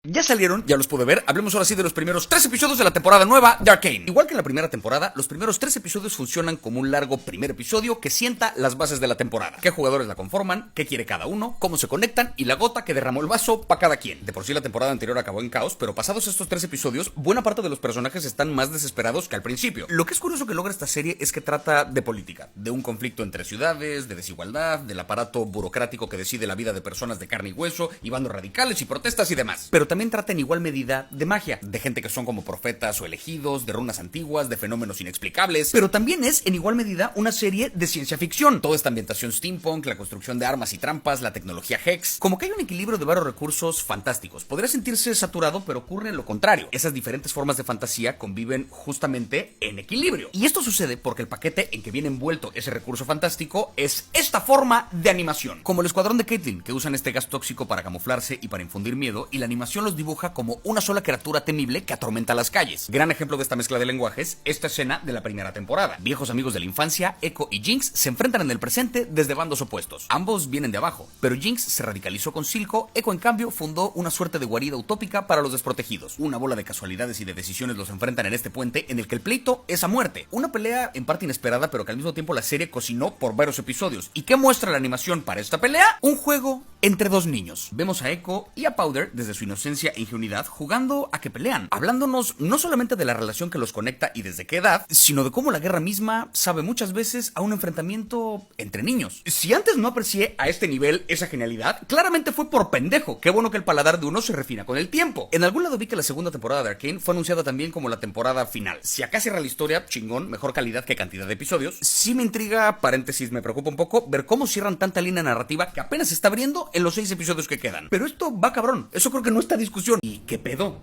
Ya salieron, ya los pude ver. Hablemos ahora sí de los primeros 3 episodios de la temporada nueva de Arcane. Igual que en la primera temporada, los primeros 3 episodios funcionan como un largo primer episodio que sienta las bases de la temporada. Qué jugadores la conforman, qué quiere cada uno, cómo se conectan y la gota que derramó el vaso para cada quien. De por sí la temporada anterior acabó en caos, pero pasados estos 3 episodios, buena parte de los personajes están más desesperados que al principio. Lo que es curioso que logra esta serie es que trata de política, de un conflicto entre ciudades, de desigualdad, del aparato burocrático que decide la vida de personas de carne y hueso, y bandos radicales y protestas y demás. Pero también trata en igual medida de magia, de gente que son como profetas o elegidos, de runas antiguas, de fenómenos inexplicables, pero también es en igual medida una serie de ciencia ficción. Toda esta ambientación steampunk, la construcción de armas y trampas, la tecnología Hex, como que hay un equilibrio de varios recursos fantásticos. Podría sentirse saturado, pero ocurre lo contrario. Esas diferentes formas de fantasía conviven justamente en equilibrio. Y esto sucede porque el paquete en que viene envuelto ese recurso fantástico es esta forma de animación. Como el escuadrón de Caitlyn, que usan este gas tóxico para camuflarse y para infundir miedo, y la animación los dibuja como una sola criatura temible que atormenta las calles. Gran ejemplo de esta mezcla de lenguajes, esta escena de la primera temporada. Viejos amigos de la infancia, Echo y Jinx, se enfrentan en el presente desde bandos opuestos. Ambos vienen de abajo, pero Jinx se radicalizó con Silco, Echo en cambio fundó una suerte de guarida utópica para los desprotegidos. Una bola de casualidades y de decisiones los enfrentan en este puente en el que el pleito es a muerte. Una pelea en parte inesperada, pero que al mismo tiempo la serie cocinó por varios episodios. ¿Y qué muestra la animación para esta pelea? Un juego entre dos niños. Vemos a Echo y a Powder desde su inocencia e ingenuidad jugando a que pelean, hablándonos no solamente de la relación que los conecta y desde qué edad, sino de cómo la guerra misma sabe muchas veces a un enfrentamiento entre niños. Si antes no aprecié a este nivel esa genialidad, claramente fue por pendejo. Qué bueno que el paladar de uno se refina con el tiempo. En algún lado vi que la segunda temporada de Arcane fue anunciada también como la temporada final. Si acá cierra la historia, chingón, mejor calidad que cantidad de episodios. Sí me intriga, paréntesis, me preocupa un poco ver cómo cierran tanta línea narrativa que apenas se está abriendo en los 6 episodios que quedan. Pero esto va cabrón, eso creo que no está en discusión. ¿Y qué pedo?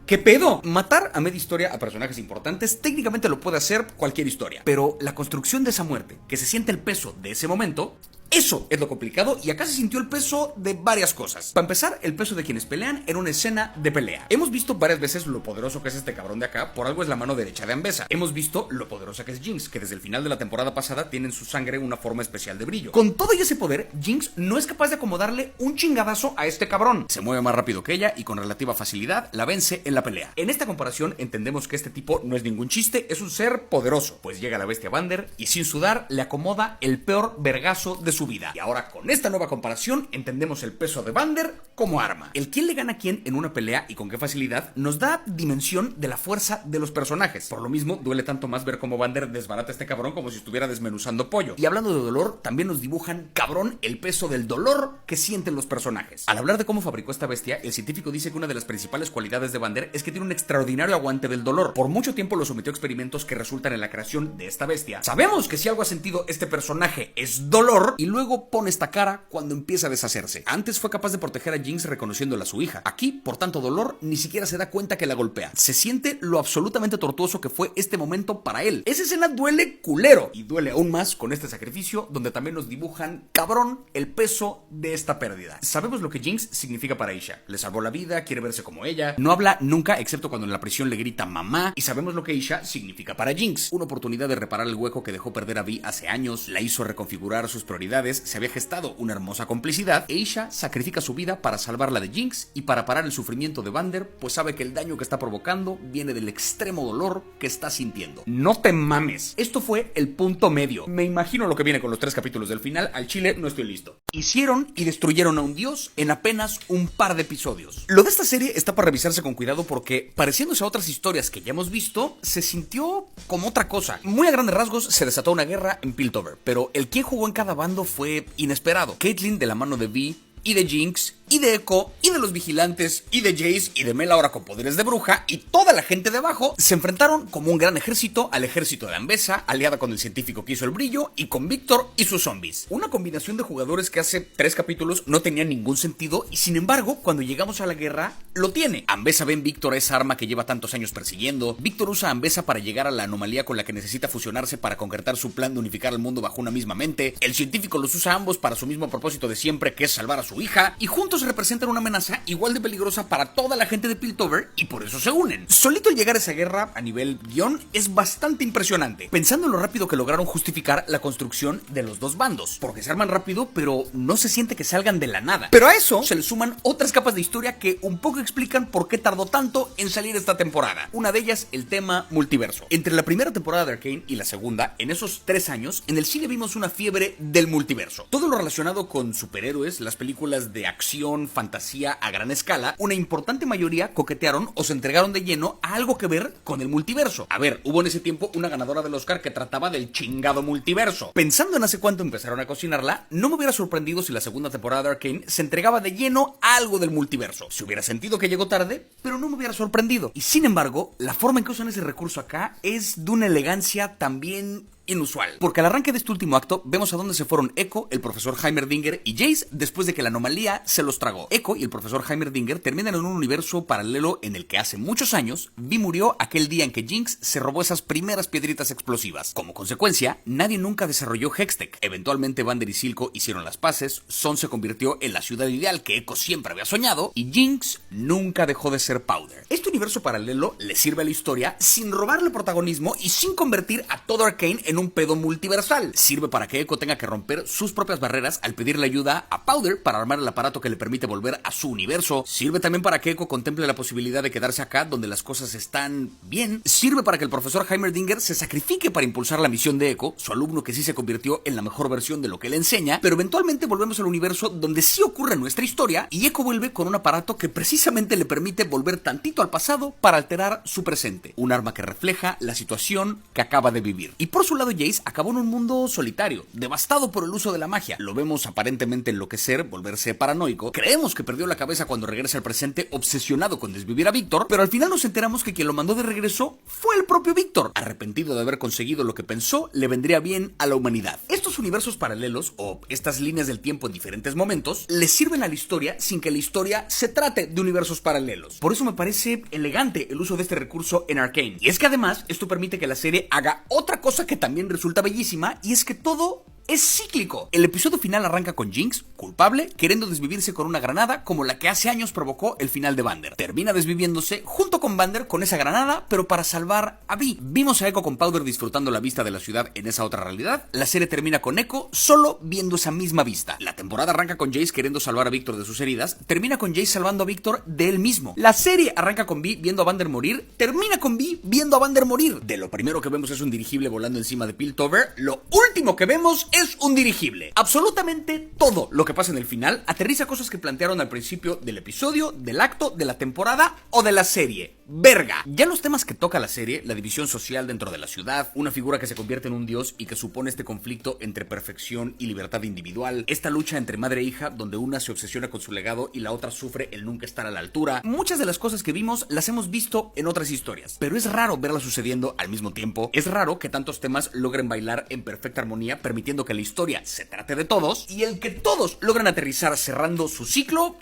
¿Qué pedo? Matar a media historia a personajes importantes técnicamente lo puede hacer cualquier historia, pero la construcción de esa muerte, que se siente el peso de ese momento, eso es lo complicado, y acá se sintió el peso de varias cosas. Para empezar, el peso de quienes pelean en una escena de pelea. Hemos visto varias veces lo poderoso que es este cabrón de acá, por algo es la mano derecha de Ambessa. Hemos visto lo poderosa que es Jinx, que desde el final de la temporada pasada tiene en su sangre una forma especial de brillo. Con todo y ese poder, Jinx no es capaz de acomodarle un chingadazo a este cabrón. Se mueve más rápido que ella y con relativa facilidad la vence en la pelea. En esta comparación entendemos que este tipo no es ningún chiste, es un ser poderoso, pues llega la bestia Vander y sin sudar le acomoda el peor vergazo de su vida. Y ahora con esta nueva comparación entendemos el peso de Vander como arma. El quién le gana a quién en una pelea y con qué facilidad nos da dimensión de la fuerza de los personajes. Por lo mismo duele tanto más ver cómo Vander desbarata a este cabrón como si estuviera desmenuzando pollo. Y hablando de dolor, también nos dibujan cabrón el peso del dolor que sienten los personajes. Al hablar de cómo fabricó esta bestia, el científico dice que una de las principales cualidades de Vander es que tiene un extraordinario aguante del dolor. Por mucho tiempo lo sometió a experimentos que resultan en la creación de esta bestia. Sabemos que si algo ha sentido este personaje es dolor, y luego pone esta cara cuando empieza a deshacerse. Antes fue capaz de proteger a Jinx reconociéndola a su hija. Aquí, por tanto dolor, ni siquiera se da cuenta que la golpea. Se siente lo absolutamente tortuoso que fue este momento para él. Esa escena duele culero, y duele aún más con este sacrificio, donde también nos dibujan cabrón el peso de esta pérdida. Sabemos lo que Jinx significa para Aisha. Le salvó la vida, quiere verse como ella. No habla nunca, excepto cuando en la prisión le grita mamá. Y sabemos lo que Aisha significa para Jinx. Una oportunidad de reparar el hueco que dejó perder a Vi hace años. La hizo reconfigurar sus prioridades. Se había gestado una hermosa complicidad. Aisha sacrifica su vida para salvar la de Jinx y para parar el sufrimiento de Vander, pues sabe que el daño que está provocando viene del extremo dolor que está sintiendo. No te mames. Esto fue el punto medio. Me imagino lo que viene con los 3 capítulos del final. Al chile no estoy listo. Hicieron y destruyeron a un dios en apenas un par de episodios. Lo de esta serie está para revisarse con cuidado porque, pareciéndose a otras historias que ya hemos visto, se sintió como otra cosa. Muy a grandes rasgos se desató una guerra en Piltover, pero el quien jugó en cada bando fue inesperado. Caitlyn de la mano de Vi y de Jinx, y de Echo, y de los vigilantes, y de Jace, y de Mel ahora con poderes de bruja, y toda la gente de abajo se enfrentaron como un gran ejército al ejército de Ambessa, aliada con el científico que hizo el brillo, y con Víctor y sus zombies. Una combinación de jugadores que hace 3 capítulos no tenía ningún sentido, y sin embargo, cuando llegamos a la guerra, lo tiene. Ambessa ve en Víctor esa arma que lleva tantos años persiguiendo. Víctor usa a Ambessa para llegar a la anomalía con la que necesita fusionarse para concretar su plan de unificar al mundo bajo una misma mente. El científico los usa a ambos para su mismo propósito de siempre, que es salvar a su hija, y juntos solitos representan una amenaza igual de peligrosa para toda la gente de Piltover y por eso se unen. Solito el llegar a esa guerra a nivel guión es bastante impresionante, pensando en lo rápido que lograron justificar la construcción de los dos bandos, porque se arman rápido pero no se siente que salgan de la nada. Pero a eso se le suman otras capas de historia que un poco explican por qué tardó tanto en salir esta temporada. Una de ellas, el tema multiverso. Entre la primera temporada de Arcane y la segunda, en esos 3 años, en el cine vimos una fiebre del multiverso. Todo lo relacionado con superhéroes, las películas de acción, fantasía a gran escala, una importante mayoría coquetearon o se entregaron de lleno a algo que ver con el multiverso. A ver, hubo en ese tiempo una ganadora del Oscar que trataba del chingado multiverso. Pensando en hace cuánto empezaron a cocinarla, no me hubiera sorprendido si la segunda temporada de Arcane se entregaba de lleno a algo del multiverso. Se hubiera sentido que llegó tarde, pero no me hubiera sorprendido. Y sin embargo, la forma en que usan ese recurso acá es de una elegancia también inusual, porque al arranque de este último acto vemos a dónde se fueron Echo, el profesor Heimerdinger y Jace después de que la anomalía se los tragó. Echo y el profesor Heimerdinger terminan en un universo paralelo en el que hace muchos años Vi murió aquel día en que Jinx se robó esas primeras piedritas explosivas. Como consecuencia, nadie nunca desarrolló Hextech. Eventualmente Vander y Silco hicieron las paces, Son se convirtió en la ciudad ideal que Echo siempre había soñado y Jinx nunca dejó de ser Powder. Este universo paralelo le sirve a la historia sin robarle protagonismo y sin convertir a todo Arcane en un pedo multiversal. Sirve para que Echo tenga que romper sus propias barreras al pedirle ayuda a Powder para armar el aparato que le permite volver a su universo. Sirve también para que Echo contemple la posibilidad de quedarse acá donde las cosas están bien. Sirve para que el profesor Heimerdinger se sacrifique para impulsar la misión de Echo, su alumno que sí se convirtió en la mejor versión de lo que le enseña, pero eventualmente volvemos al universo donde sí ocurre nuestra historia y Echo vuelve con un aparato que precisamente le permite volver tantito al pasado para alterar su presente. Un arma que refleja la situación que acaba de vivir. Y por su lado Jace acabó en un mundo solitario, devastado por el uso de la magia. Lo vemos aparentemente enloquecer, volverse paranoico. Creemos que perdió la cabeza cuando regresa al presente obsesionado con desvivir a Víctor, pero al final nos enteramos que quien lo mandó de regreso fue el propio Víctor. Arrepentido de haber conseguido lo que pensó le vendría bien a la humanidad. Estos universos paralelos, o estas líneas del tiempo en diferentes momentos, le sirven a la historia sin que la historia se trate de universos paralelos. Por eso me parece elegante el uso de este recurso en Arcane. Y es que además, esto permite que la serie haga otra cosa que también resulta bellísima, y es que todo es cíclico. El episodio final arranca con Jinx, culpable, queriendo desvivirse con una granada como la que hace años provocó el final de Vander. Termina desviviéndose junto con Vander con esa granada, pero para salvar a Vi. Vimos a Echo con Powder disfrutando la vista de la ciudad en esa otra realidad. La serie termina con Echo solo viendo esa misma vista. La temporada arranca con Jace queriendo salvar a Víctor de sus heridas, termina con Jace salvando a Víctor de él mismo. La serie arranca con Vi viendo a Vander morir, termina con Vi viendo a Vander morir. De lo primero que vemos es un dirigible volando encima de Piltover, lo último que vemos es un dirigible. Absolutamente todo lo que pasa en el final aterriza cosas que plantearon al principio del episodio, del acto, de la temporada o de la serie. Verga. Ya los temas que toca la serie, la división social dentro de la ciudad, una figura que se convierte en un dios y que supone este conflicto entre perfección y libertad individual, esta lucha entre madre e hija donde una se obsesiona con su legado y la otra sufre el nunca estar a la altura. Muchas de las cosas que vimos las hemos visto en otras historias, pero es raro verlas sucediendo al mismo tiempo. Es raro que tantos temas logren bailar en perfecta armonía, permitiendo que la historia se trate de todos y el que todos logran aterrizar cerrando su ciclo.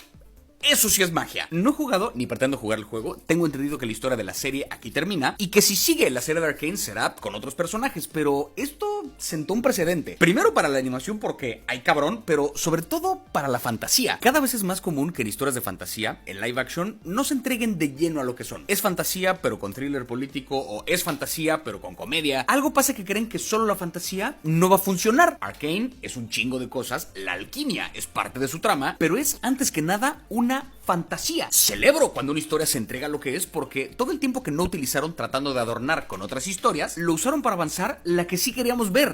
Eso sí es magia. No he jugado ni pretendo jugar el juego. Tengo entendido que la historia de la serie aquí termina y que si sigue la serie de Arcane será con otros personajes, pero esto sentó un precedente. Primero para la animación porque hay cabrón, pero sobre todo para la fantasía. Cada vez es más común que en historias de fantasía, en live action, no se entreguen de lleno a lo que son. Es fantasía pero con thriller político o es fantasía pero con comedia. Algo pasa que creen que solo la fantasía no va a funcionar. Arcane es un chingo de cosas, la alquimia es parte de su trama, pero es antes que nada una fantasía. Celebro cuando una historia se entrega a lo que es porque todo el tiempo que no utilizaron tratando de adornar con otras historias, lo usaron para avanzar la que sí queríamos ver.